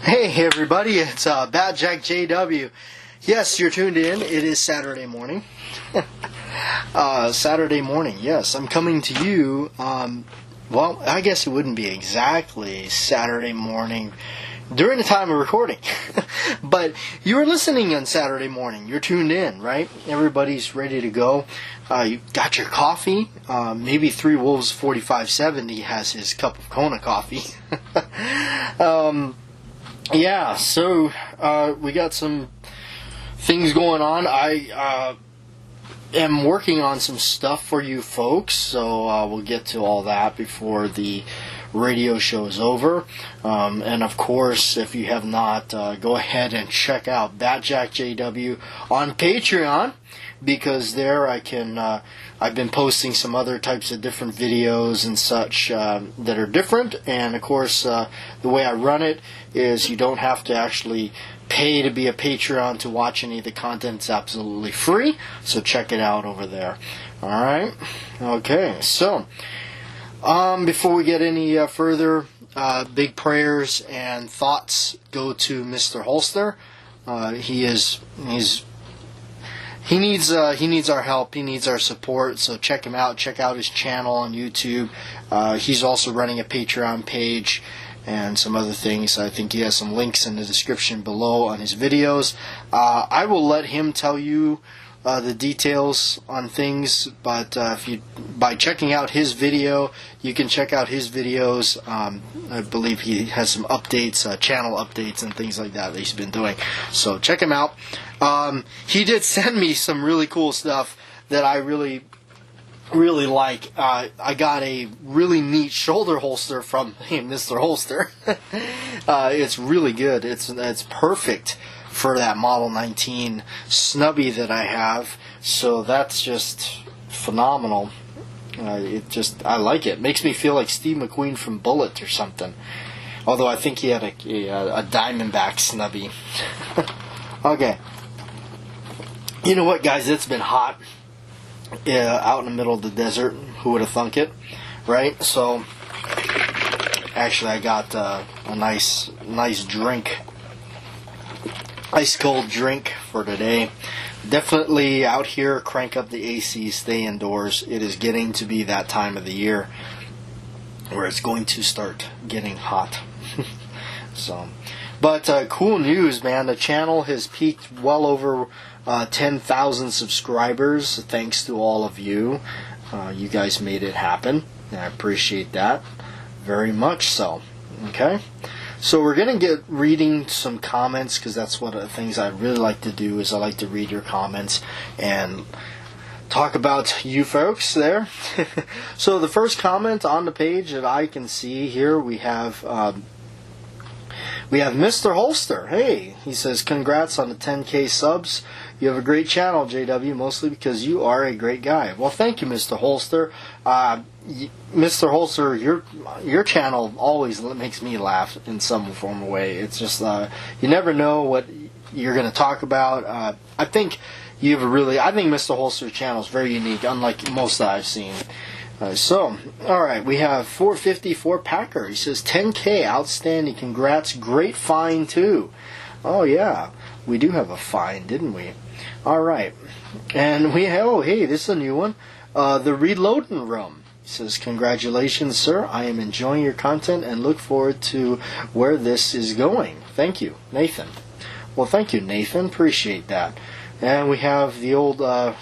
Hey everybody, it's BATJAC J.W. Yes, you're tuned in. It is Saturday morning. Saturday morning, yes. I'm coming to you, well, I guess it wouldn't be exactly Saturday morning during the time of recording. But you were listening on Saturday morning. You're tuned in, right? Everybody's ready to go. You got your coffee. Maybe Three Wolves 4570 has his cup of Kona coffee. Yeah, so we got some things going on. I am working on some stuff for you folks, so we'll get to all that before the radio show is over. And of course, if you have not, go ahead and check out BATJAC J.W. on Patreon, because there I can, I've been posting some other types of different videos and such that are different. And of course, the way I run it is you don't have to actually pay to be a Patreon to watch any of the content. It's absolutely free, so check it out over there. Alright? Okay, so before we get any further, big prayers and thoughts go to Mr. Holster. He needs our help. He needs our support. So check him out. Check out his channel on YouTube. He's also running a Patreon page and some other things. I think he has some links in the description below on his videos. I will let him tell you the details on things, but if you, by checking out his video, you can check out his videos. I believe he has some updates, channel updates and things like that he's been doing. So check him out. He did send me some really cool stuff that I really like. I got a really neat shoulder holster from Mr. Holster. It's really good. It's perfect for that Model 19 snubby that I have. So that's just phenomenal. I like it. Makes me feel like Steve McQueen from Bullet or something. Although I think he had a Diamondback snubby. Okay. You know what, guys? It's been hot. Out in the middle of the desert. Who would have thunk it, right? So, actually, I got a nice drink, ice cold drink for today. Definitely out here, crank up the AC, stay indoors. It is getting to be that time of the year where it's going to start getting hot. So, but cool news, man. The channel has peaked well over 10,000 subscribers, thanks to all of you. You guys made it happen, and I appreciate that very much so. Okay, so we're going to get reading some comments, because that's one of the things I really like to do, is I like to read your comments and talk about you folks there. So the first comment on the page that I can see here, we have Mr. Holster. Hey, he says, congrats on the 10K subs. You have a great channel, JW, mostly because you are a great guy. Well, thank you, Mr. Holster. Mr. Holster, your channel always makes me laugh in some form or way. It's just, you never know what you're going to talk about. I think you have I think Mr. Holster's channel is very unique, unlike most that I've seen. So, alright, we have 454 Packer. He says, 10K, outstanding, congrats, great find too. Oh yeah, we do have a find, didn't we? Alright, and we have, oh hey, this is a new one, the Reloading Room. He says, congratulations sir, I am enjoying your content and look forward to where this is going. Thank you, Nathan. Well, thank you, Nathan, appreciate that. And we have the old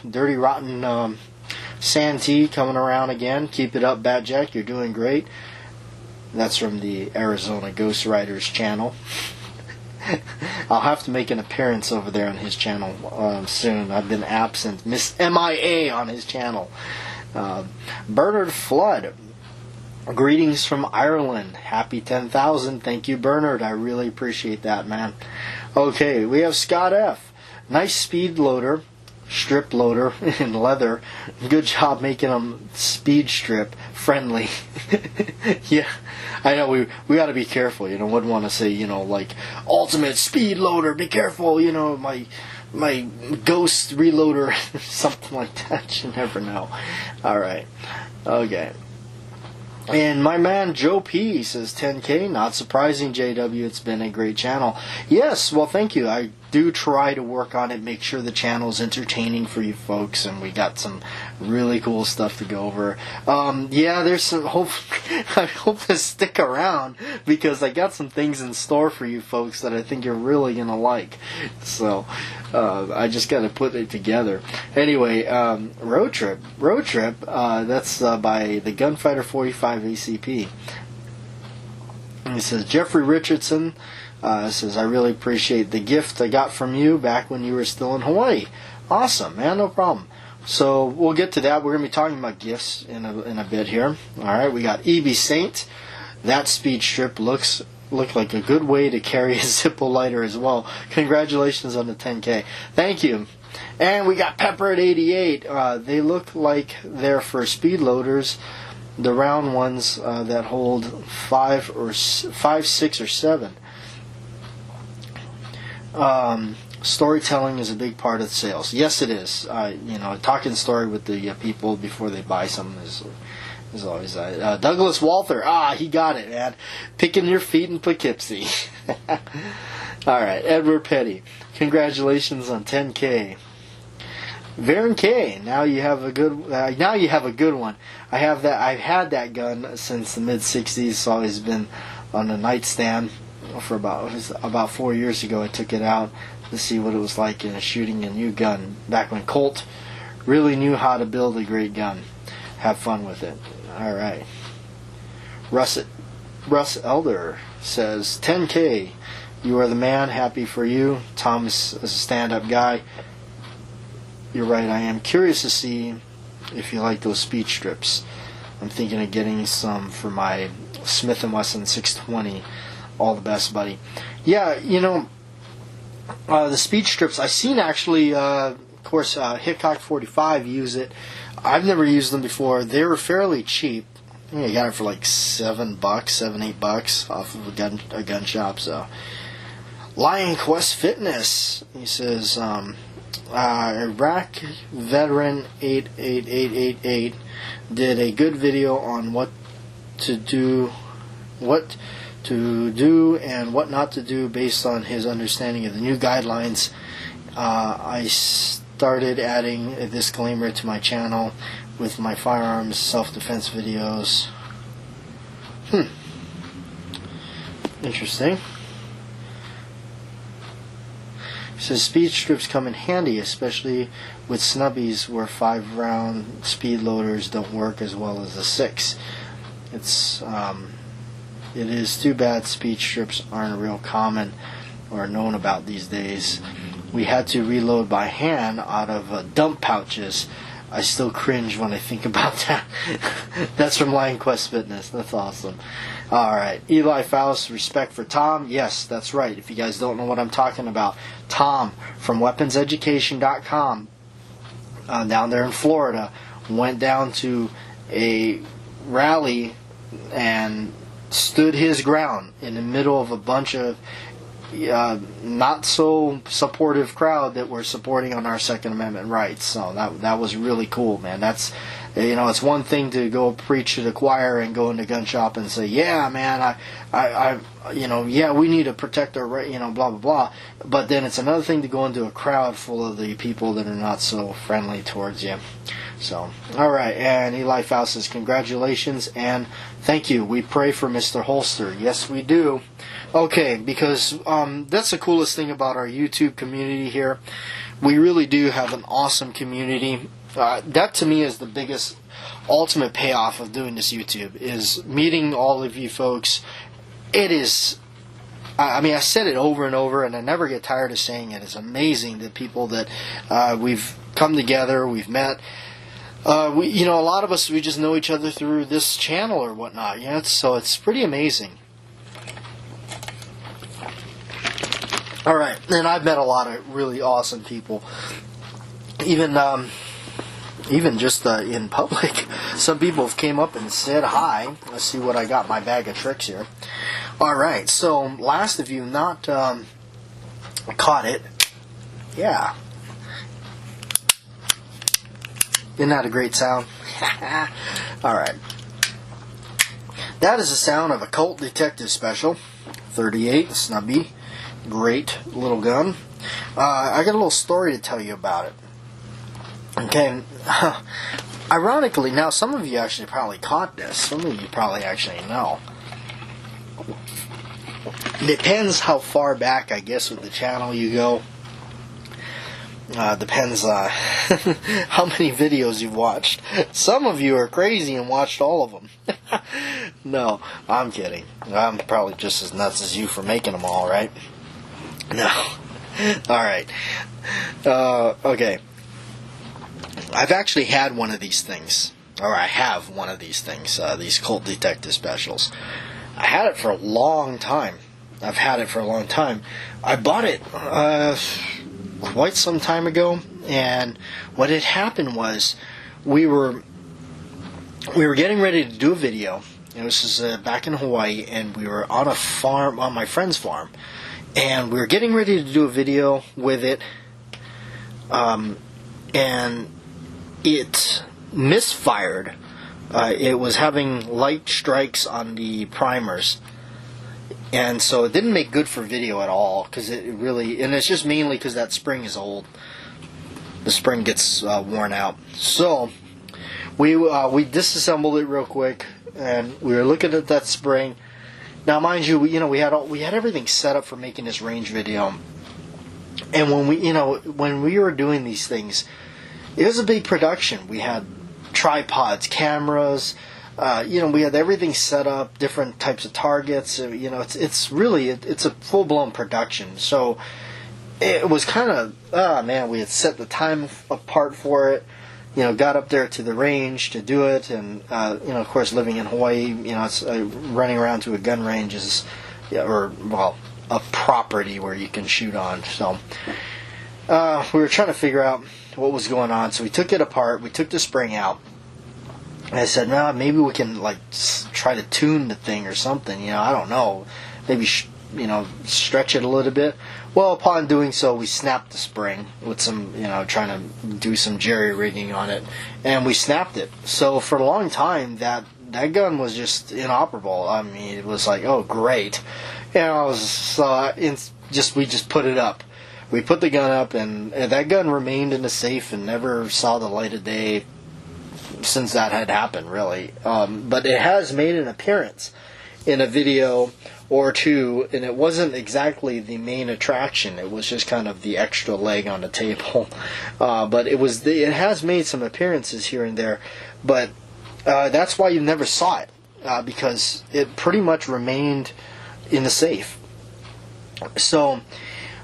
Dirty Rotten Santee coming around again. Keep it up, BATJAC. You're doing great. That's from the Arizona Ghost Riders channel. I'll have to make an appearance over there on his channel soon. I've been absent. Miss MIA on his channel. Bernard Flood. Greetings from Ireland. Happy 10,000. Thank you, Bernard. I really appreciate that, man. Okay, we have Scott F. Nice speed loader. Strip loader in leather. Good job making them speed strip friendly. Yeah, I know we got to be careful. You know, wouldn't want to say, you know, like ultimate speed loader. Be careful. You know, my ghost reloader, something like that. You never know. All right. Okay. And my man Joe P says 10K, not surprising, JW, it's been a great channel. Yes, well, thank you. I do try to work on it, make sure the channel is entertaining for you folks, and we got some really cool stuff to go over. Yeah, there's some hope. I hope to stick around because I got some things in store for you folks that I think you're really gonna like. So I just got to put it together. Anyway, road trip. That's by the Gunfighter 45 ACP. And he says Jeffrey Richardson. Says, I really appreciate the gift I got from you back when you were still in Hawaii. Awesome, man, no problem. So we'll get to that. We're going to be talking about gifts in a bit here. All right, we got EB Saint. That speed strip look like a good way to carry a Zippo lighter as well. Congratulations on the 10K. Thank you. And we got Pepper at 88. They look like they're for speed loaders, the round ones that hold 5, 6, or 7. Storytelling is a big part of sales. Yes, it is. Talking story with the people before they buy something is always Douglas Walther. He got it, man. Picking your feet in Poughkeepsie. All right, Edward Petty. Congratulations on 10K. Varen K. Now you have a good. Now you have a good one. I've had that gun since the mid '60s. It's always been on the nightstand. For about 4 years ago, I took it out to see what it was like in shooting a new gun. Back when Colt really knew how to build a great gun. Have fun with it. All right. Russ Elder says 10K. You are the man. Happy for you. Tom is a stand-up guy. You're right. I am curious to see if you like those speed strips. I'm thinking of getting some for my Smith & Wesson 620. All the best, buddy. Yeah, the speed strips, I've seen actually, of course, Hickok 45 use it. I've never used them before. They were fairly cheap. You got it for like $7, $8 off of a gun shop. So, Lion Quest Fitness, he says, Iraq veteran 88888 did a good video on what to do and what not to do based on his understanding of the new guidelines. I started adding a disclaimer to my channel with my firearms self-defense videos. Interesting. It says speed strips come in handy, especially with snubbies where 5-round speed loaders don't work as well as the 6. It is too bad speed strips aren't real common or known about these days. We had to reload by hand out of dump pouches. I still cringe when I think about that. That's from Lion Quest Fitness. That's awesome. Alright, Eli Faust, respect for Tom. Yes, that's right. If you guys don't know what I'm talking about, Tom from weaponseducation.com down there in Florida went down to a rally and stood his ground in the middle of a bunch of not so supportive crowd that were supporting on our Second Amendment rights. So that was really cool, man. That's, it's one thing to go preach to the choir and go into gun shop and say, yeah, man, we need to protect our right, blah blah blah. But then it's another thing to go into a crowd full of the people that are not so friendly towards you. So, all right, and Eli Faust says, congratulations and thank you. We pray for Mr. Holster. Yes, we do. Okay, because that's the coolest thing about our YouTube community here. We really do have an awesome community. That to me is the biggest, ultimate payoff of doing this YouTube, is meeting all of you folks. It is, I said it over and over, and I never get tired of saying it. It's amazing the people that we've come together, we've met. A lot of us, we just know each other through this channel or whatnot. So it's pretty amazing. All right, and I've met a lot of really awesome people. Even just in public, some people have came up and said hi. Let's see what I got in my bag of tricks here. All right, so last of you not caught it. Yeah. Isn't that a great sound? All right. That is the sound of a Colt Detective Special 38 Snubby. Great little gun. I got a little story to tell you about it. Okay, ironically, now some of you actually probably caught this. Some of you probably actually know. Depends how far back, I guess, with the channel you go. Depends how many videos you've watched. Some of you are crazy and watched all of them. No, I'm kidding. I'm probably just as nuts as you for making them all, right? No. Alright. Okay. I've actually had one of these things. Or I have one of these things. These Colt Detective Specials. I had it for a long time. I've had it for a long time. I bought it quite some time ago, and what had happened was we were getting ready to do a video. This is back in Hawaii, and we were on a farm, on my friend's farm, and we were getting ready to do a video with it, and it misfired. It was having light strikes on the primers, and so it didn't make good for video at all, because it really, and it's just mainly because that spring is old. The spring gets worn out. So we disassembled it real quick, and we were looking at that spring. Now, mind you, we had everything set up for making this range video, and when we were doing these things, it was a big production. We had tripods, cameras. We had everything set up, different types of targets. It's a full-blown production. So it was kind of, we had set the time apart for it. Got up there to the range to do it, and of course, living in Hawaii, it's running around to a gun range is, a property where you can shoot on. So we were trying to figure out what was going on. So we took it apart. We took the spring out. And I said, no, maybe we can try to tune the thing or something. I don't know. Maybe stretch it a little bit. Well, upon doing so, we snapped the spring with some, trying to do some jerry rigging on it, and we snapped it. So for a long time, that gun was just inoperable. I mean, it was like, oh, great. We just put it up. We put the gun up, and that gun remained in the safe and never saw the light of day since that had happened, really. But it has made an appearance in a video or two, and it wasn't exactly the main attraction. It was just kind of the extra leg on the table. But it has made some appearances here and there. But that's why you never saw it, because it pretty much remained in the safe. So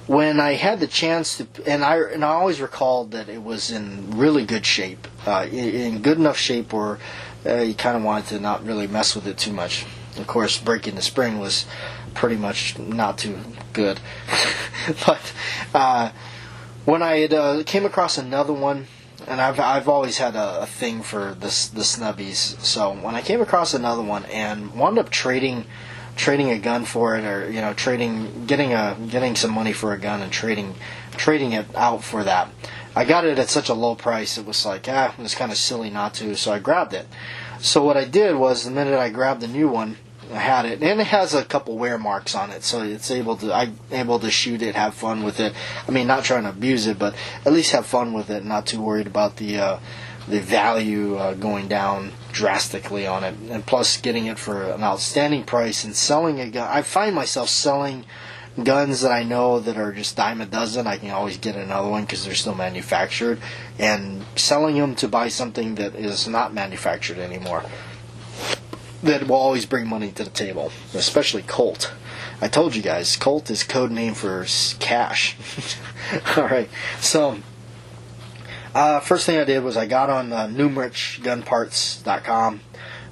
when I had the chance to, and I always recalled that it was in really good shape, in good enough shape where you kind of wanted to not really mess with it too much. Of course, breaking the spring was pretty much not too good. But when I had came across another one, and I've always had a thing for the snubbies. So when I came across another one and wound up trading a gun for it, or getting some money for a gun and trading it out for that. I got it at such a low price, it was like, it was kind of silly not to, so I grabbed it. So what I did was, the minute I grabbed the new one, I had it, and it has a couple wear marks on it, so I'm able to shoot it, have fun with it. I mean, not trying to abuse it, but at least have fun with it, not too worried about the value going down drastically on it, and plus getting it for an outstanding price and selling a gun. I find myself selling guns that I know that are just dime a dozen. I can always get another one because they're still manufactured, and selling them to buy something that is not manufactured anymore, that will always bring money to the table, especially Colt. I told you guys, Colt is code name for cash. Alright, so first thing I did was I got on numericgunparts.com,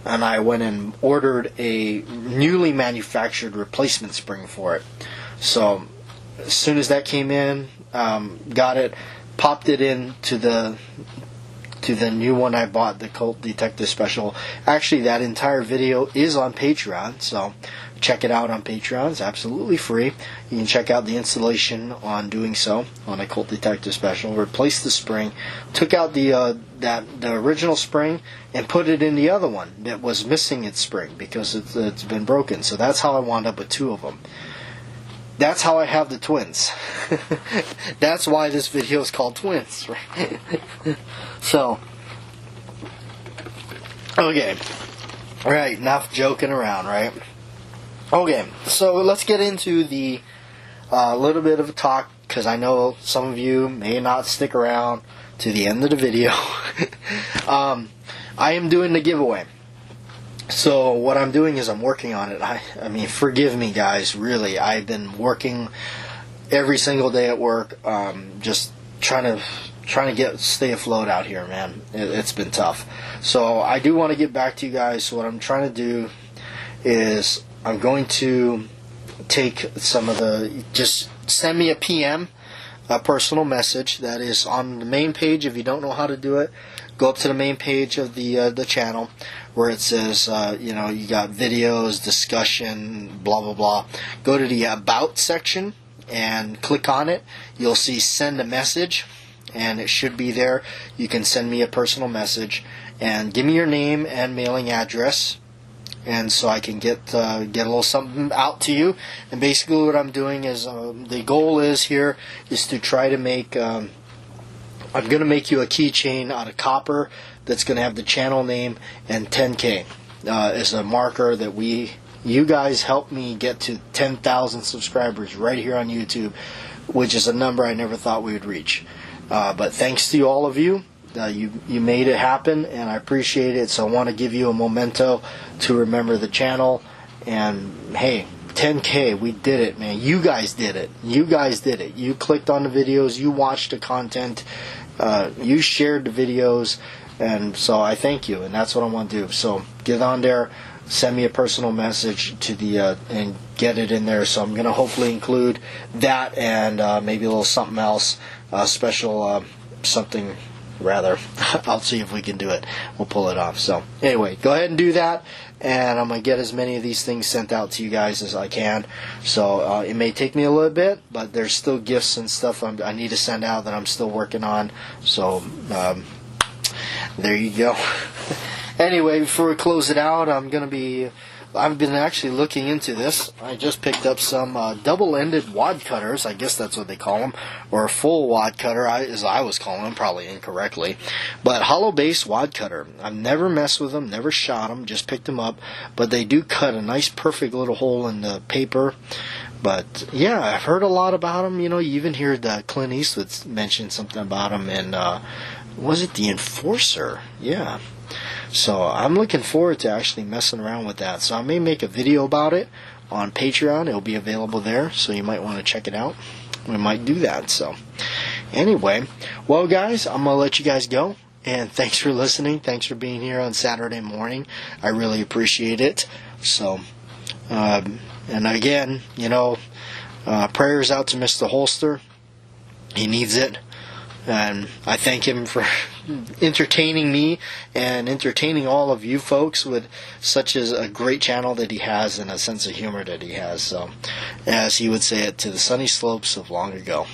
and I went and ordered a newly manufactured replacement spring for it. So as soon as that came in, got it, popped it into the new one I bought, the Colt Detective Special. Actually, that entire video is on Patreon, so check it out on Patreon. It's absolutely free. You can check out the installation on doing so on a Cult Detective special. Replaced the spring, took out the original spring, and put it in the other one that was missing its spring because it's been broken. So that's how I wound up with two of them. That's how I have the twins. That's why this video is called Twins. Right? So, okay. Alright, enough joking around, right? Okay, so let's get into the little bit of a talk, because I know some of you may not stick around to the end of the video. I am doing the giveaway. So what I'm doing is I'm working on it. I mean, forgive me, guys. Really, I've been working every single day at work, just trying to stay afloat out here, man. It's been tough. So I do want to get back to you guys. So what I'm trying to do is I'm going to take some of the, just send me a PM, a personal message that is on the main page. If you don't know how to do it, go up to the main page of the channel where it says, you got videos, discussion, blah, blah, blah. Go to the About section and click on it. You'll see Send a Message, and it should be there. You can send me a personal message and give me your name and mailing address, and so I can get a little something out to you. And basically what I'm doing is, the goal is here is to try to make, I'm going to make you a keychain out of copper that's going to have the channel name and 10K as a marker that you guys helped me get to 10,000 subscribers right here on YouTube, which is a number I never thought we would reach. But thanks to all of you. You made it happen, and I appreciate it. So I want to give you a memento to remember the channel. And hey, 10K, we did it, man. You guys did it. You guys did it. You clicked on the videos. You watched the content. You shared the videos. And so I thank you, and that's what I want to do. So get on there, send me a personal message to the and get it in there. So I'm going to hopefully include that and maybe a little something else, special something. Rather, I'll see if we can do it. We'll pull it off. So anyway, go ahead and do that, and I'm going to get as many of these things sent out to you guys as I can. So it may take me a little bit, but there's still gifts and stuff I need to send out that I'm still working on. So there you go. Anyway, before we close it out, I've been actually looking into this. I just picked up some double-ended wad cutters. I guess that's what they call them, or a full wad cutter, as I was calling them, probably incorrectly. But hollow base wad cutter. I've never messed with them, never shot them, just picked them up. But they do cut a nice, perfect little hole in the paper. But yeah, I've heard a lot about them. You even heard Clint Eastwood mention something about them, and was it The Enforcer? Yeah. So I'm looking forward to actually messing around with that. So I may make a video about it on Patreon. It'll be available there, so you might want to check it out. We might do that. So anyway, well, guys, I'm going to let you guys go. And thanks for listening. Thanks for being here on Saturday morning. I really appreciate it. So, and again, prayers out to Mr. Holster. He needs it. And I thank him for entertaining me and entertaining all of you folks with such a great channel that he has and a sense of humor that he has. So, as he would say it, to the sunny slopes of long ago.